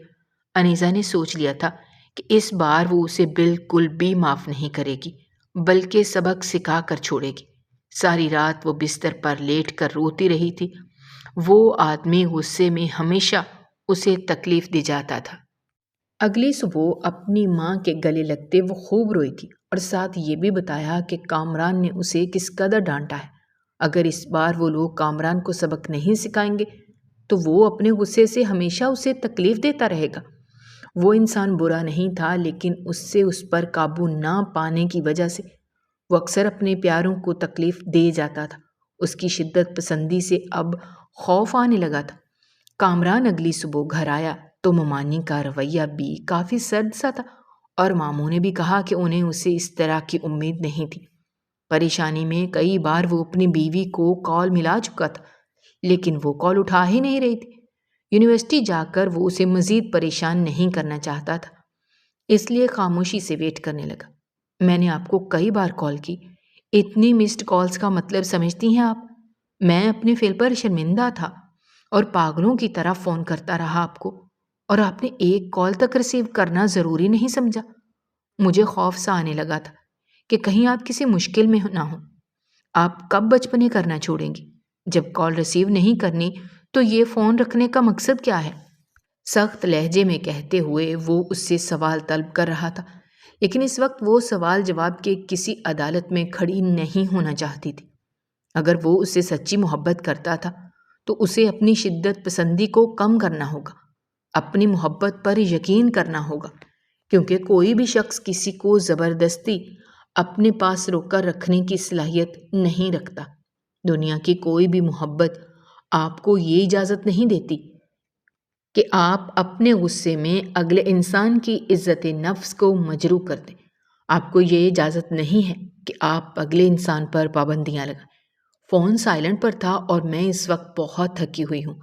انیزا نے سوچ لیا تھا کہ اس بار وہ اسے بالکل بھی معاف نہیں کرے گی، بلکہ سبق سکھا کر چھوڑے گی۔ ساری رات وہ بستر پر لیٹ کر روتی رہی تھی۔ وہ آدمی غصے میں ہمیشہ اسے تکلیف دے جاتا تھا۔ اگلی صبح اپنی ماں کے گلے لگتے وہ خوب روئی تھی اور ساتھ یہ بھی بتایا کہ کامران نے اسے کس قدر ڈانٹا ہے۔ اگر اس بار وہ لوگ کامران کو سبق نہیں سکھائیں گے تو وہ اپنے غصے سے ہمیشہ اسے تکلیف دیتا رہے گا۔ وہ انسان برا نہیں تھا، لیکن اس پر قابو نہ پانے کی وجہ سے وہ اکثر اپنے پیاروں کو تکلیف دے جاتا تھا۔ اس کی شدت پسندی سے اب خوف آنے لگا تھا۔ کامران اگلی صبح گھر آیا تو ممانی کا رویہ بھی کافی سرد سا تھا اور ماموں نے بھی کہا کہ انہیں اسے اس طرح کی امید نہیں تھی۔ پریشانی میں کئی بار وہ اپنی بیوی کو کال ملا چکا تھا، لیکن وہ کال اٹھا ہی نہیں رہی تھی۔ یونیورسٹی جا کر وہ اسے مزید پریشان نہیں کرنا چاہتا تھا، اس لیے خاموشی سے ویٹ کرنے لگا۔ میں نے آپ کو کئی بار کال کی، اتنی مسڈ کالز کا مطلب سمجھتی ہیں آپ؟ میں اپنے فیل پر شرمندہ تھا اور پاگلوں کی طرح فون کرتا رہا آپ کو، اور آپ نے ایک کال تک ریسیو کرنا ضروری نہیں سمجھا۔ مجھے خوف سا آنے لگا تھا کہ کہیں آپ کسی مشکل میں نہ ہوں۔ آپ کب بچپنے کرنا چھوڑیں گی؟ جب کال ریسیو نہیں کرنی تو یہ فون رکھنے کا مقصد کیا ہے؟ سخت لہجے میں کہتے ہوئے وہ اس سے سوال طلب کر رہا تھا، لیکن اس وقت وہ سوال جواب کے کسی عدالت میں کھڑی نہیں ہونا چاہتی تھی۔ اگر وہ اس سے سچی محبت کرتا تھا تو اسے اپنی شدت پسندی کو کم کرنا ہوگا، اپنی محبت پر یقین کرنا ہوگا، کیونکہ کوئی بھی شخص کسی کو زبردستی اپنے پاس روک کر رکھنے کی صلاحیت نہیں رکھتا۔ دنیا کی کوئی بھی محبت آپ کو یہ اجازت نہیں دیتی کہ آپ اپنے غصے میں اگلے انسان کی عزت نفس کو مجروح کر دیں۔ آپ کو یہ اجازت نہیں ہے کہ آپ اگلے انسان پر پابندیاں لگائیں۔ فون سائلنٹ پر تھا اور میں اس وقت بہت تھکی ہوئی ہوں۔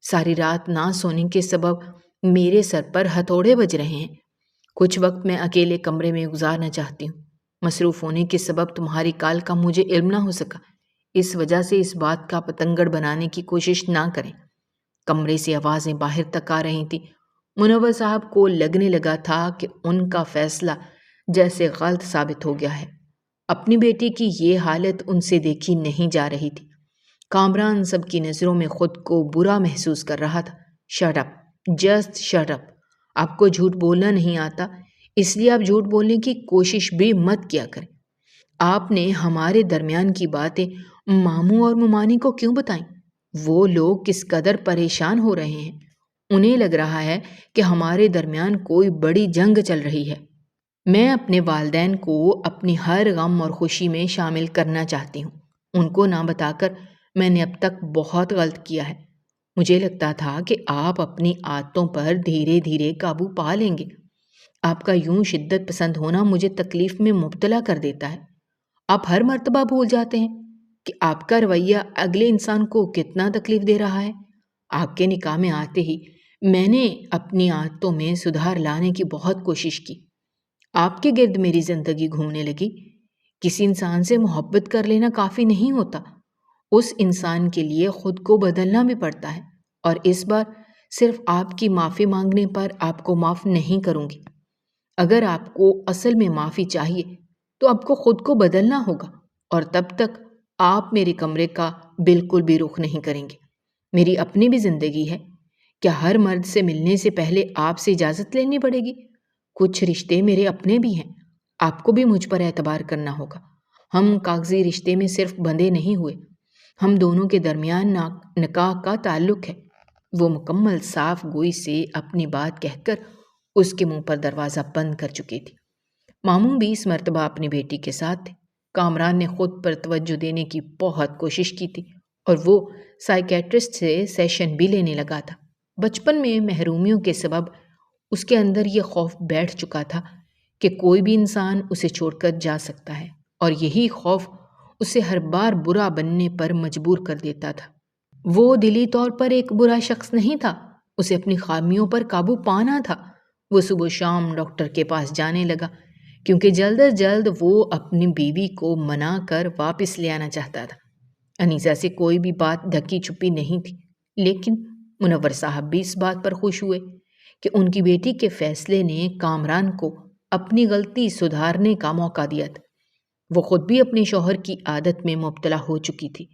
ساری رات نہ سونے کے سبب میرے سر پر ہتھوڑے بج رہے ہیں۔ کچھ وقت میں اکیلے کمرے میں گزارنا چاہتی ہوں۔ مصروف ہونے کے سبب تمہاری کال کا مجھے علم نہ ہو سکا، اس وجہ سے اس بات کا پتنگڑ بنانے کی کوشش نہ کریں۔ کمرے سے آوازیں باہر تک آ رہی تھیں۔ منور صاحب کو لگنے لگا تھا کہ ان کا فیصلہ جیسے غلط ثابت ہو گیا ہے۔ اپنی بیٹی کی یہ حالت ان سے دیکھی نہیں جا رہی تھی۔ کامران سب کی نظروں میں خود کو برا محسوس کر رہا تھا۔ Shut up, just shut up. آپ کو جھوٹ بولنا نہیں آتا، اس لیے آپ جھوٹ بولنے کی کوشش بھی مت کیا کریں۔ آپ نے ہمارے درمیان کی باتیں ماموں اور ممانی کو کیوں بتائیں؟ وہ لوگ کس قدر پریشان ہو رہے ہیں۔ انہیں لگ رہا ہے کہ ہمارے درمیان کوئی بڑی جنگ چل رہی ہے۔ میں اپنے والدین کو اپنی ہر غم اور خوشی میں شامل کرنا چاہتی ہوں۔ ان کو نہ بتا کر میں نے اب تک بہت غلط کیا ہے۔ مجھے لگتا تھا کہ آپ اپنی عادتوں پر دھیرے دھیرے قابو پا لیں گے۔ آپ کا یوں شدت پسند ہونا مجھے تکلیف میں مبتلا کر دیتا ہے۔ آپ ہر مرتبہ بھول جاتے ہیں کہ آپ کا رویہ اگلے انسان کو کتنا تکلیف دے رہا ہے۔ آپ کے نکاح میں آتے ہی میں نے اپنی عادتوں میں سدھار لانے کی بہت کوشش کی۔ آپ کے گرد میری زندگی گھومنے لگی۔ کسی انسان سے محبت کر لینا کافی نہیں ہوتا، اس انسان کے لیے خود کو بدلنا بھی پڑتا ہے، اور اس بار صرف آپ کی معافی مانگنے پر آپ کو معاف نہیں کروں گی۔ اگر آپ کو اصل میں معافی چاہیے تو آپ کو خود کو بدلنا ہوگا، اور تب تک آپ میرے کمرے کا بالکل بھی رخ نہیں کریں گے۔ میری اپنی بھی زندگی ہے، کیا ہر مرد سے ملنے سے پہلے آپ سے اجازت لینی پڑے گی؟ کچھ رشتے میرے اپنے بھی ہیں، آپ کو بھی مجھ پر اعتبار کرنا ہوگا۔ ہم کاغذی رشتے میں صرف بندھے نہیں ہوئے، ہم دونوں کے درمیان نکاح کا تعلق ہے۔ وہ مکمل صاف گوئی سے اپنی بات کہہ کر اس کے منہ پر دروازہ بند کر چکی تھی۔ ماموں بھی اس مرتبہ اپنی بیٹی کے ساتھ تھے۔ کامران نے خود پر توجہ دینے کی بہت کوشش کی تھی اور وہ سائیکیٹرسٹ سے سیشن بھی لینے لگا تھا۔ بچپن میں محرومیوں کے سبب اس کے اندر یہ خوف بیٹھ چکا تھا کہ کوئی بھی انسان اسے چھوڑ کر جا سکتا ہے، اور یہی خوف اسے ہر بار برا بننے پر مجبور کر دیتا تھا۔ وہ دلی طور پر ایک برا شخص نہیں تھا، اسے اپنی خامیوں پر قابو پانا تھا۔ وہ صبح و شام ڈاکٹر کے پاس جانے لگا، کیونکہ جلد از جلد وہ اپنی بیوی کو منا کر واپس لے آنا چاہتا تھا۔ انیسہ سے کوئی بھی بات ڈھکی چھپی نہیں تھی، لیکن منور صاحب بھی اس بات پر خوش ہوئے کہ ان کی بیٹی کے فیصلے نے کامران کو اپنی غلطی سدھارنے کا موقع دیا تھا۔ وہ خود بھی اپنے شوہر کی عادت میں مبتلا ہو چکی تھی۔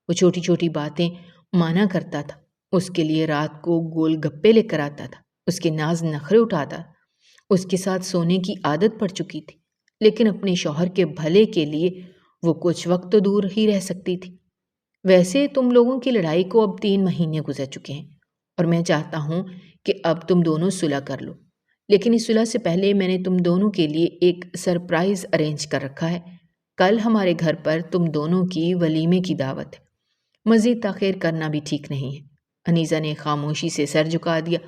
وہ چھوٹی چھوٹی باتیں مانا کرتا تھا، اس کے لیے رات کو گول گپے لے کر آتا تھا، اس کے ناز نخرے اٹھاتا، اس کے ساتھ سونے کی عادت پڑ چکی تھی، لیکن اپنے شوہر کے بھلے کے لیے وہ کچھ وقت تو دور ہی رہ سکتی تھی۔ ویسے تم لوگوں کی لڑائی کو اب 3 مہینے گزر چکے ہیں اور میں چاہتا ہوں کہ اب تم دونوں صلح کر لو، لیکن اس صلح سے پہلے میں نے تم دونوں کے لیے ایک سرپرائز ارینج کر رکھا ہے۔ کل ہمارے گھر پر تم دونوں کی ولیمے کی دعوت ہے۔ مزید تاخیر کرنا بھی ٹھیک نہیں ہے۔ انیسہ نے خاموشی سے سر جھکا دیا۔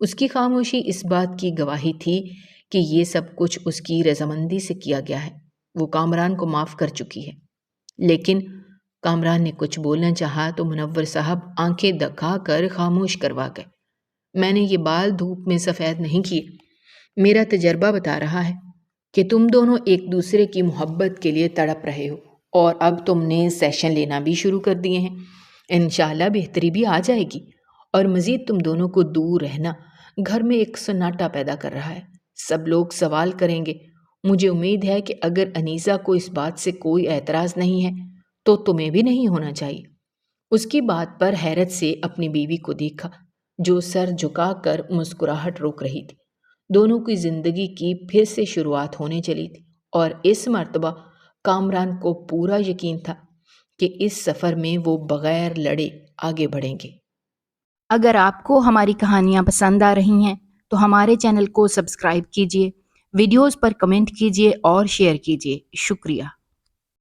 اس کی خاموشی اس بات کی گواہی تھی کہ یہ سب کچھ اس کی رضامندی سے کیا گیا ہے۔ وہ کامران کو معاف کر چکی ہے۔ لیکن کامران نے کچھ بولنا چاہا تو منور صاحب آنکھیں دکھا کر خاموش کروا گئے۔ میں نے یہ بال دھوپ میں سفید نہیں کیے۔ میرا تجربہ بتا رہا ہے کہ تم دونوں ایک دوسرے کی محبت کے لیے تڑپ رہے ہو، اور اب تم نے سیشن لینا بھی شروع کر دیے ہیں۔ انشاءاللہ بہتری بھی آ جائے گی، اور مزید تم دونوں کو دور رہنا گھر میں ایک سناٹا پیدا کر رہا ہے۔ سب لوگ سوال کریں گے۔ مجھے امید ہے کہ اگر انیسہ کو اس بات سے کوئی اعتراض نہیں ہے تو تمہیں بھی نہیں ہونا چاہیے۔ اس کی بات پر حیرت سے اپنی بیوی کو دیکھا، جو سر جھکا کر مسکراہٹ روک رہی تھی۔ دونوں کی زندگی کی پھر سے شروعات ہونے چلی تھی، اور اس مرتبہ کامران کو پورا یقین تھا کہ اس سفر میں وہ بغیر لڑے آگے بڑھیں گے۔ اگر آپ کو ہماری کہانیاں پسند آ رہی ہیں تو ہمارے چینل کو سبسکرائب کیجیے، ویڈیوز پر کمنٹ کیجیے اور شیئر کیجیے۔ شکریہ۔